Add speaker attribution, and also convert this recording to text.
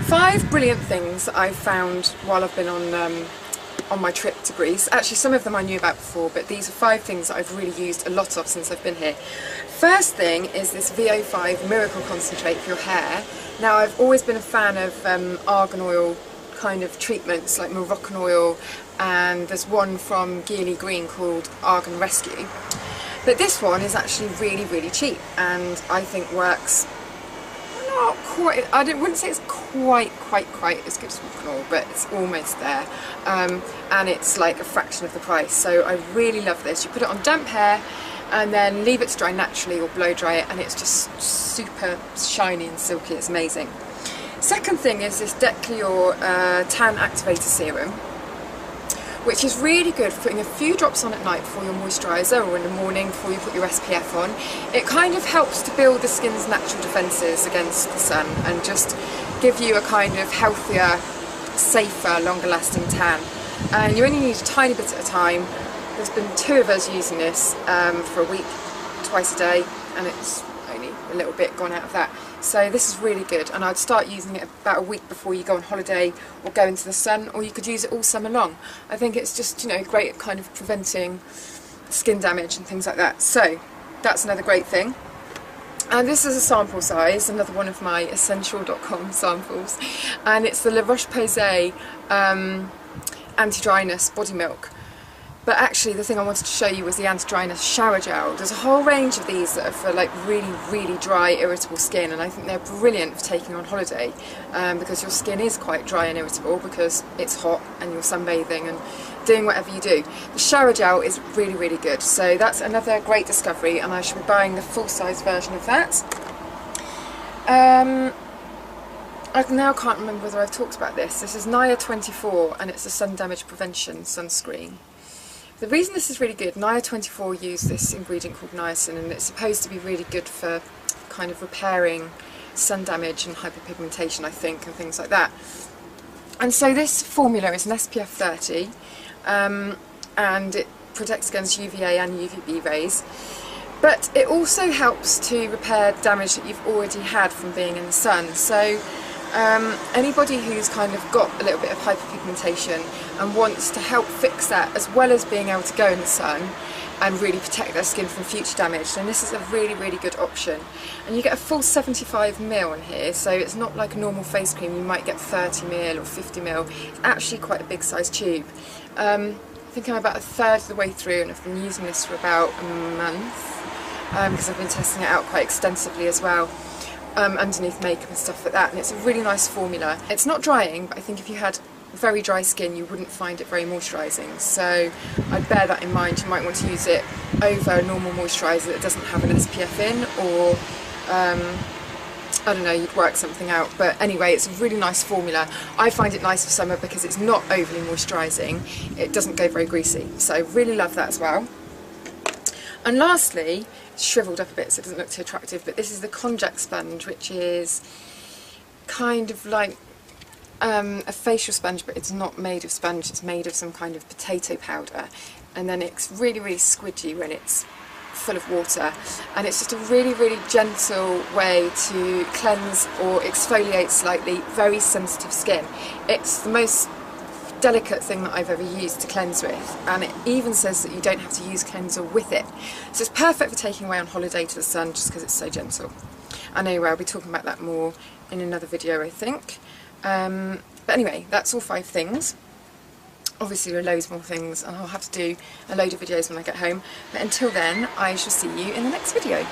Speaker 1: 5 brilliant things that I've found while I've been on my trip to Greece. Actually, some of them I knew about before, but these are 5 things that I've really used a lot of since I've been here. First thing is this VO5 Miracle Concentrate for your hair. Now, I've always been a fan of argan oil kind of treatments like Moroccan oil, and there's one from Geely Green called Argan Rescue. But this one is actually really cheap, and I think works not quite, wouldn't say it's quite as good as Moroccan oil, but it's almost there, and it's like a fraction of the price. So I really love this. You put it on damp hair and then leave it to dry naturally or blow dry it, and it's just super shiny and silky. It's amazing. Second thing is this Decleor Tan Activator Serum, which is really good for putting a few drops on at night before your moisturiser, or in the morning before you put your SPF on. It kind of helps to build the skin's natural defences against the sun and just give you a kind of healthier, safer, longer lasting tan. And you only need a tiny bit at a time. There's been 2 of us using this for a week, twice a day, and it's only a little bit gone out of that. So this is really good, and I'd start using it about a week before you go on holiday or go into the sun, or you could use it all summer long. I think it's just, you know, great at kind of preventing skin damage and things like that. So that's another great thing. And this is a sample size, another one of my essential.com samples, and it's the La Roche-Posay anti-dryness body milk. But actually the thing I wanted to show you was the anti-dryness shower gel. There's a whole range of these that are for like really dry, irritable skin, and I think they're brilliant for taking on holiday, because your skin is quite dry and irritable because it's hot and you're sunbathing and doing whatever you do. The shower gel is really good, so that's another great discovery, and I should be buying the full-size version of that. I now can't remember whether I've talked about this. This is Nia 24, and it's a sun damage prevention sunscreen. The reason this is really good, Nia 24 use this ingredient called niacin, and it's supposed to be really good for kind of repairing sun damage and hyperpigmentation, I think, and things like that. And so this formula is an SPF 30, and it protects against UVA and UVB rays, but it also helps to repair damage that you've already had from being in the sun. So anybody who's kind of got a little bit of hyperpigmentation and wants to help fix that, as well as being able to go in the sun and really protect their skin from future damage, then this is a really good option. And you get a full 75ml in here, so it's not like a normal face cream. You might get 30ml or 50ml. It's actually quite a big size tube. I think I'm about a third of the way through, and I've been using this for about a month, because I've been testing it out quite extensively as well. Underneath makeup and stuff like that, and it's a really nice formula. It's not drying, but I think if you had very dry skin you wouldn't find it very moisturising, so I'd bear that in mind. You might want to use it over a normal moisturiser that doesn't have an SPF in, or I don't know, you'd work something out. But anyway, it's a really nice formula. I find it nice for summer because it's not overly moisturising, it doesn't go very greasy, so really love that as well. And lastly, it's shriveled up a bit so it doesn't look too attractive, but this is the Konjac sponge, which is kind of like a facial sponge, but it's not made of sponge, it's made of some kind of potato powder, and then it's really squidgy when it's full of water, and it's just a really gentle way to cleanse or exfoliate slightly very sensitive skin. It's the most delicate thing that I've ever used to cleanse with, and it even says that you don't have to use cleanser with it, so it's perfect for taking away on holiday to the sun just because it's so gentle. And anyway, I'll be talking about that more in another video, I think. But anyway, that's all 5 things. Obviously there are loads more things, and I'll have to do a load of videos when I get home, but until then I shall see you in the next video.